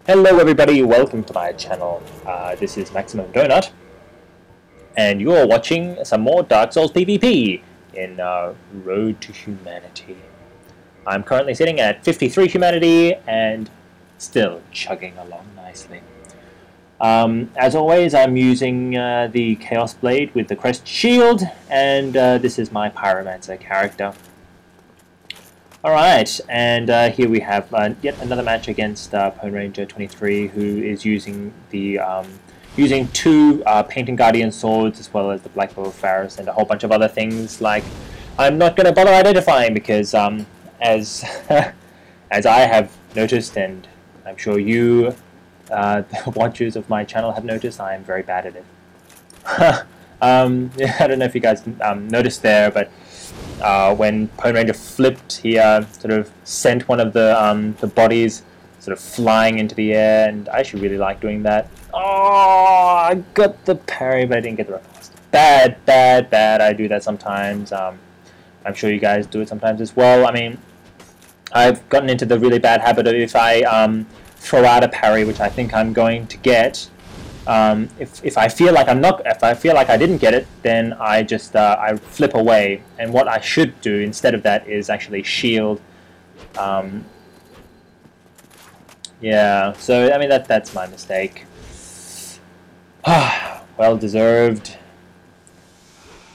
Hello everybody, welcome to my channel. This is MaximumDonut, and you're watching some more Dark Souls PvP in Road to Humanity. I'm currently sitting at 53 humanity and still chugging along nicely. As always, I'm using the Chaos Blade with the Crest Shield, and this is my Pyromancer character. Alright, and here we have yet another match against Pone Ranger 23, who is using the using two Painting Guardian swords as well as the Black Bow of Faris and a whole bunch of other things like I'm not going to bother identifying because as as I have noticed, and I'm sure you the watchers of my channel have noticed, I am very bad at it. Yeah, I don't know if you guys noticed there, but when Pone Ranger flipped, he sort of sent one of the bodies sort of flying into the air, and I actually really like doing that. Oh, I got the parry, but I didn't get the riposte. Bad, bad, bad. I do that sometimes. I'm sure you guys do it sometimes as well. I mean, I've gotten into the really bad habit of if I throw out a parry, which I think I'm going to get, if I feel like if I feel like I didn't get it, then I just I flip away. And what I should do instead of that is actually shield. Yeah, so I mean that's my mistake. Well deserved.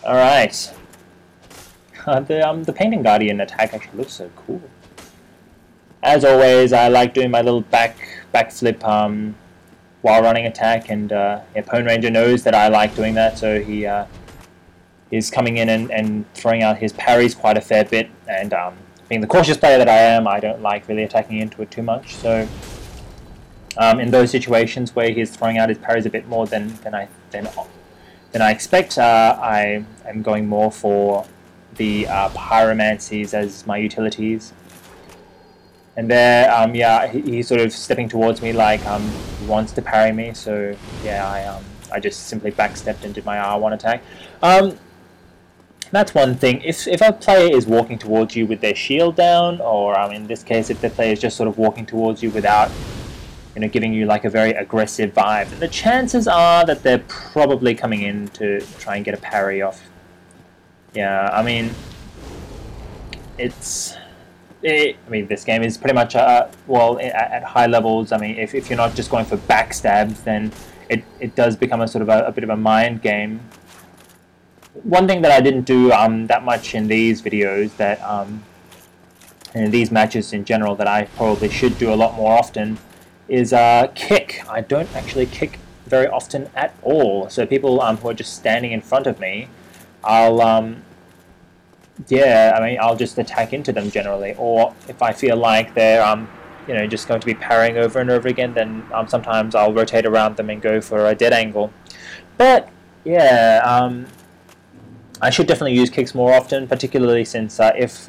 All right. The Painting Guardian attack actually looks so cool. As always, I like doing my little backflip while running attack, and yeah, Pone Ranger knows that I like doing that, so he is coming in and throwing out his parries quite a fair bit, and being the cautious player that I am, I don't like really attacking into it too much, so in those situations where he's throwing out his parries a bit more than I expect, I am going more for the pyromancies as my utilities. And there, yeah, he's sort of stepping towards me like he wants to parry me. So yeah, I just simply backstepped and did my R1 attack. That's one thing. If a player is walking towards you with their shield down, or in this case, if the player is just sort of walking towards you without, giving you like a very aggressive vibe, then the chances are that they're probably coming in to try and get a parry off. Yeah, I mean, this game is pretty much, well, at high levels, I mean, if you're not just going for backstabs, then it does become a sort of a bit of a mind game. One thing that I didn't do that much in these videos, that in these matches in general, that I probably should do a lot more often, is kick. I don't actually kick very often at all. So people who are just standing in front of me, yeah, I mean, I'll just attack into them generally, or if I feel like they're, just going to be parrying over and over again, then sometimes I'll rotate around them and go for a dead angle. But yeah, I should definitely use kicks more often, particularly since if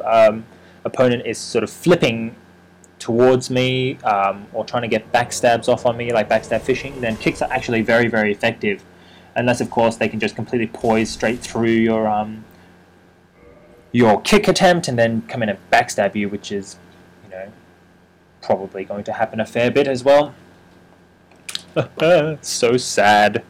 opponent is sort of flipping towards me or trying to get backstabs off on me, like backstab fishing, then kicks are actually very, very effective, unless of course they can just completely poise straight through your kick attempt and then come in and backstab you, which is, probably going to happen a fair bit as well. So sad.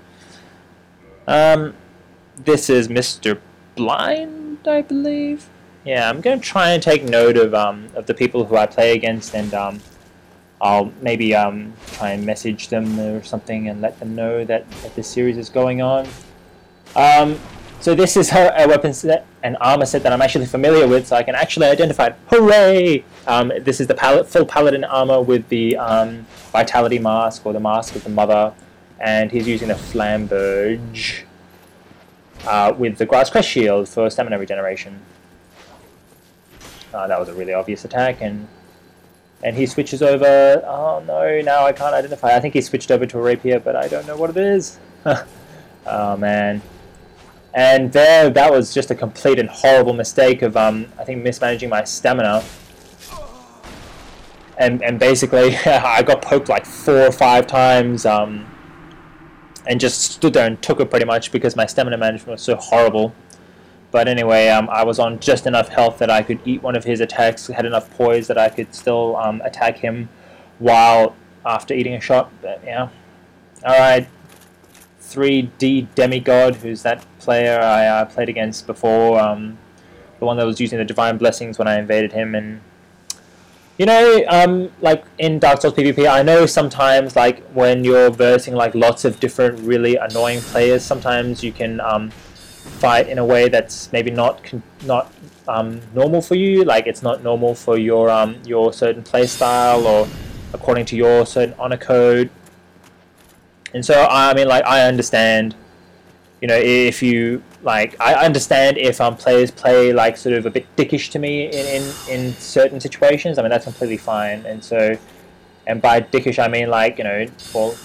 This is Mr. Blind, I believe. Yeah, I'm going to try and take note of the people who I play against, and I'll maybe try and message them or something and let them know that this series is going on. So this is a weapon set and armor set that I'm actually familiar with, so I can actually identify it. Hooray! This is the full paladin armor with the vitality mask, or the mask of the mother, and he's using a flamberge with the grass crest shield for stamina regeneration. That was a really obvious attack, and he switches over. Oh no! Now I can't identify. I think he switched over to a rapier, but I don't know what it is. Oh man. And there, that was just a complete and horrible mistake of, I think, mismanaging my stamina. And basically, I got poked like 4 or 5 times, and just stood there and took it pretty much because my stamina management was so horrible. But anyway, I was on just enough health that I could eat one of his attacks, had enough poise that I could still attack him while after eating a shot, but yeah. Alright, 3D Demigod, who's that player I played against before, the one that was using the Divine Blessings when I invaded him. And you know, like in Dark Souls PvP, I know sometimes, like when you're versing like lots of different really annoying players, sometimes you can fight in a way that's maybe not normal for you. Like it's not normal for your certain play style or according to your certain honor code. And so I mean, like I understand, you know, if you like, I understand if players play like sort of a bit dickish to me in certain situations. I mean that's completely fine. And so, and by dickish I mean like, you know, well,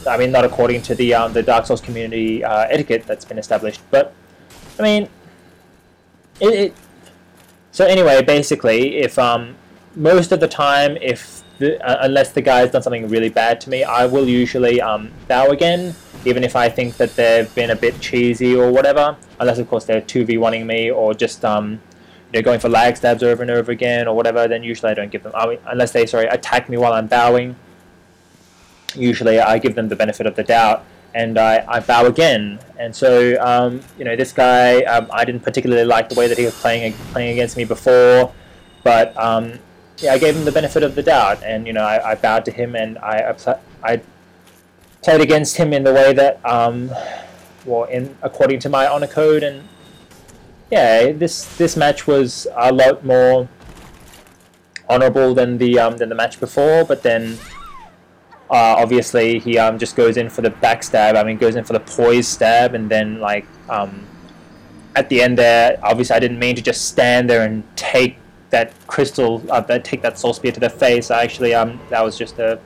I mean not according to the Dark Souls community etiquette that's been established. But I mean, so anyway, basically, if most of the time, if unless the guy's done something really bad to me, I will usually bow again, even if I think that they've been a bit cheesy or whatever. Unless, of course, they're 2v1ing me or just you know, going for lag stabs over and over again or whatever. Then usually I don't give them. I mean, unless they attack me while I'm bowing. Usually I give them the benefit of the doubt and I bow again. And so you know, this guy, I didn't particularly like the way that he was playing against me before, but yeah, I gave him the benefit of the doubt, and you know, I bowed to him, and I played against him in the way that, well, according to my honor code, and yeah, this match was a lot more honorable than the match before. But then, obviously, he just goes in for the backstab. I mean, goes in for the poise stab, and then like at the end there, obviously, I didn't mean to just stand there and take that crystal, take that soul spear to the face. I actually, that was just a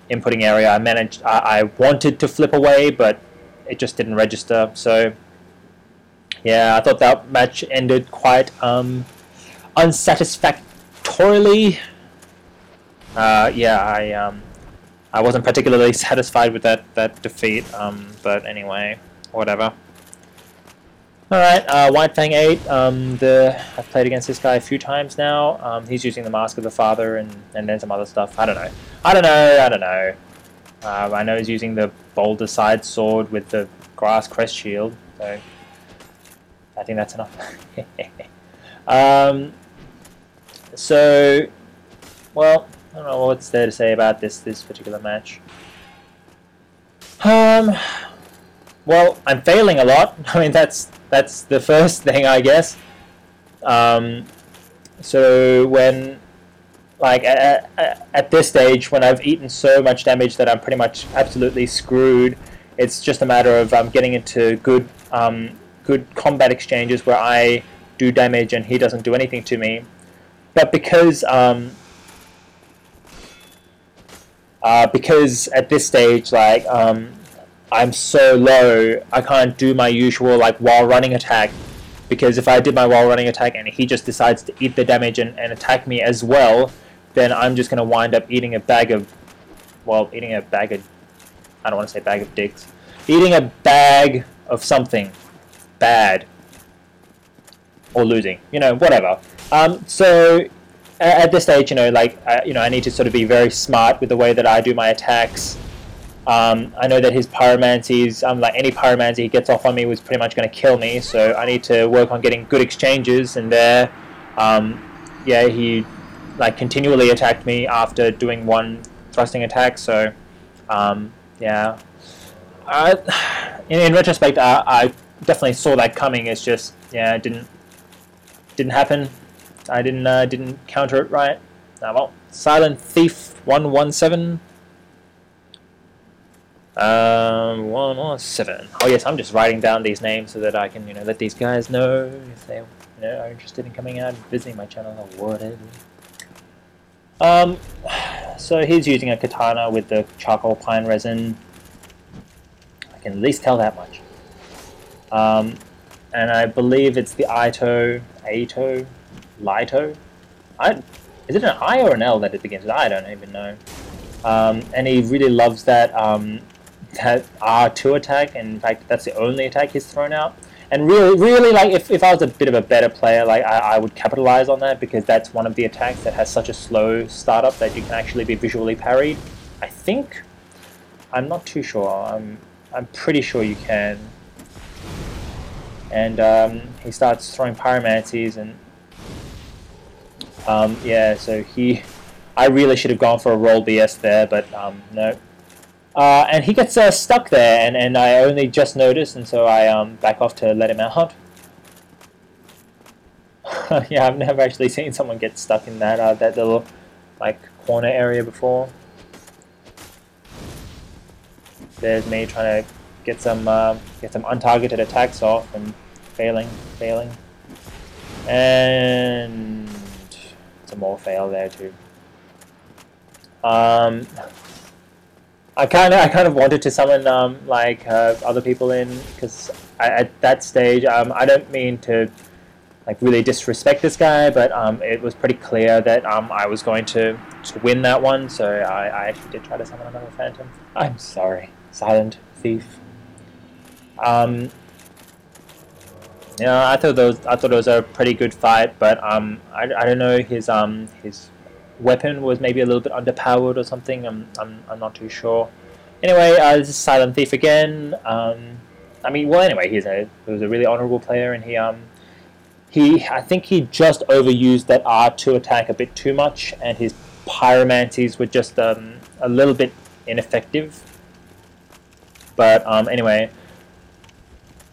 inputting area. I wanted to flip away, but it just didn't register. So, yeah, I thought that match ended quite unsatisfactorily. Yeah, I wasn't particularly satisfied with that defeat. But anyway, whatever. Alright, White Fang 8, I've played against this guy a few times now. He's using the Mask of the Father and then some other stuff. I don't know. I know he's using the Boulder Side Sword with the Grass Crest Shield, so I think that's enough. So, well, I don't know what's there to say about this particular match. Well, I'm failing a lot. I mean, that's the first thing, I guess. So when, like, at this stage, when I've eaten so much damage that I'm pretty much absolutely screwed, it's just a matter of getting into good combat exchanges where I do damage and he doesn't do anything to me. But because at this stage, like, I'm so low, I can't do my usual like while running attack, because if I did my while running attack and he just decides to eat the damage and attack me as well, then I'm just going to wind up eating a bag of, I don't want to say bag of dicks, eating a bag of something bad, or losing, you know, whatever. So at this stage, you know, like, you know, I need to sort of be very smart with the way that I do my attacks. I know that his pyromancies, like any pyromancy he gets off on me was pretty much going to kill me, so I need to work on getting good exchanges, and there, yeah, he like continually attacked me after doing one thrusting attack, so, yeah. In retrospect, I definitely saw that coming. It's just, yeah, it didn't happen. I didn't counter it right. Well, Silent Thief 117. 117. Oh yes, I'm just writing down these names so that I can, you know, let these guys know if they, you know, are interested in coming out and visiting my channel or whatever. So he's using a katana with the charcoal pine resin. I can at least tell that much. And I believe it's the Lito. Is it an I or an L that it begins with? I don't even know. And he really loves that that R2 attack. And in fact, that's the only attack he's thrown out. And really, like, if I was a bit of a better player, like, I would capitalize on that, because that's one of the attacks that has such a slow startup that you can actually be visually parried. think. I'm not too sure. I'm pretty sure you can. And he starts throwing pyromancies, and yeah, so I really should have gone for a roll BS there, but no. And he gets stuck there, and I only just noticed, and so I back off to let him out. Yeah, I've never actually seen someone get stuck in that little like corner area before. There's me trying to get some untargeted attacks off and failing, and some more fail there too. I kind of wanted to summon like other people in, because at that stage I don't mean to like really disrespect this guy, but it was pretty clear that I was going to win that one, so I actually did try to summon another phantom. I'm sorry, Silent Thief. Yeah, I thought it was a pretty good fight, but I don't know, his weapon was maybe a little bit underpowered or something. I'm not too sure. Anyway, this is Silent Thief again. I mean, well, anyway, he was a really honorable player, and I think he just overused that R2 attack a bit too much, and his pyromancies were just a little bit ineffective. But anyway,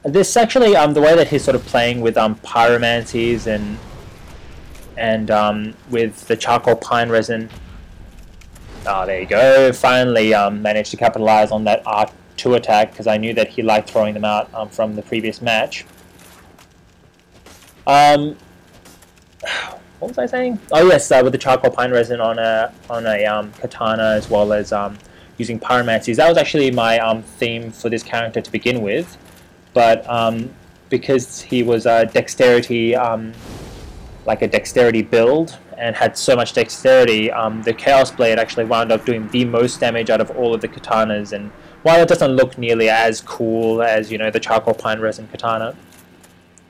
this actually the way that he's sort of playing with pyromancies and with the charcoal pine resin. Oh, there you go. Finally managed to capitalize on that R2 attack, because I knew that he liked throwing them out from the previous match. What was I saying? Oh yes, with the charcoal pine resin on a katana, as well as using pyromancies. That was actually my theme for this character to begin with, but because he was dexterity, like a dexterity build, and had so much dexterity, the Chaos Blade actually wound up doing the most damage out of all of the katanas. And while it doesn't look nearly as cool as, you know, the charcoal pine resin katana,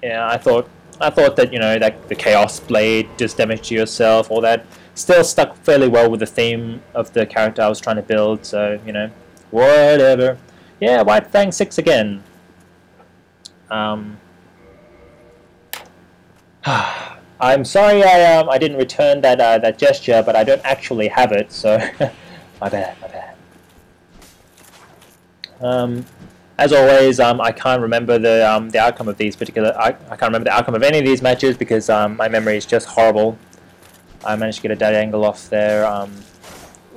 yeah, I thought that, you know, that the Chaos Blade does damage to yourself, all that, still stuck fairly well with the theme of the character I was trying to build. So, you know, whatever. Yeah, White Fang 6 again. I'm sorry I didn't return that gesture, but I don't actually have it, so my bad. As always, I can't remember the outcome of these particular. I can't remember the outcome of any of these matches, because my memory is just horrible. I managed to get a dead angle off there.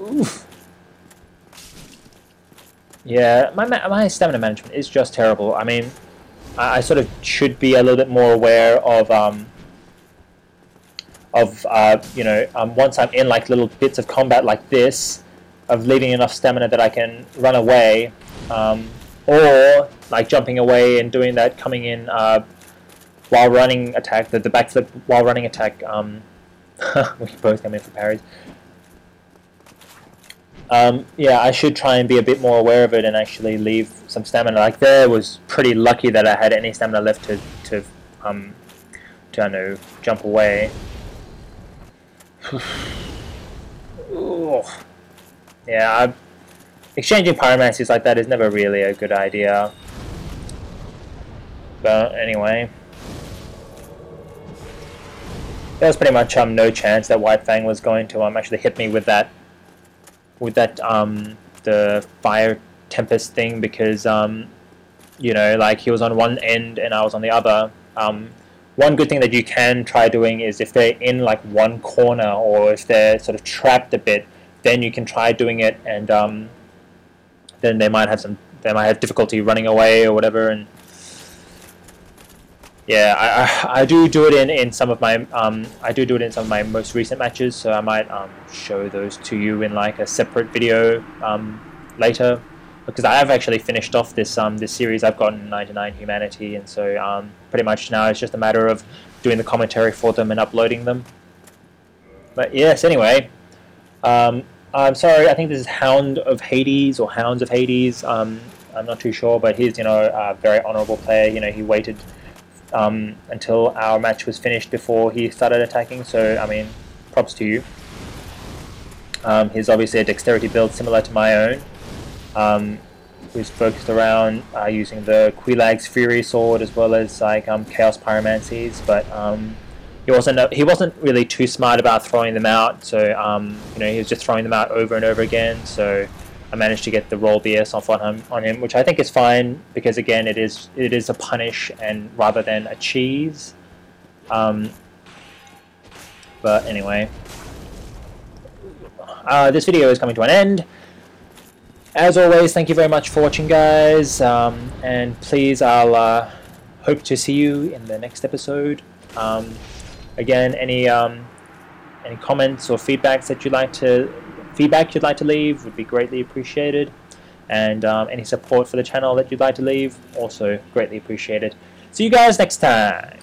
Oof. Yeah, my stamina management is just terrible. I mean, I sort of should be a little bit more aware of you know, once I'm in like little bits of combat like this, of leaving enough stamina that I can run away, or like jumping away and doing that coming in while running attack, the backflip while running attack. We both come in for parries. Yeah, I should try and be a bit more aware of it and actually leave some stamina. Like there, was pretty lucky that I had any stamina left to I don't know, jump away. Yeah, exchanging pyromancies like that is never really a good idea. But anyway, there was pretty much no chance that White Fang was going to actually hit me with that the fire tempest thing, because you know, like he was on one end and I was on the other. One good thing that you can try doing is, if they're in like one corner, or if they're sort of trapped a bit, then you can try doing it, and then they might have difficulty running away or whatever. And yeah, I do it in some of my most recent matches, so I might show those to you in like a separate video later, because I have actually finished off this series. I've gotten 99 humanity, and so pretty much now it's just a matter of doing the commentary for them and uploading them. But yes, anyway, I'm sorry, I think this is Hound of Hades or Hounds of Hades. I'm not too sure, but he's, you know, a very honorable player. You know, he waited until our match was finished before he started attacking, so I mean, props to you. He's obviously a dexterity build similar to my own, who's focused around using the Quilag's Fury Sword as well as like Chaos Pyromancies, but he wasn't really too smart about throwing them out, so he was just throwing them out over and over again. So I managed to get the roll BS off on him, which I think is fine because again it is a punish and rather than a cheese. But anyway, this video is coming to an end. As always, thank you very much for watching, guys, and please, I'll hope to see you in the next episode. Again, any comments or feedbacks that you'd like to leave would be greatly appreciated, and any support for the channel that you'd like to leave also greatly appreciated. See you guys next time.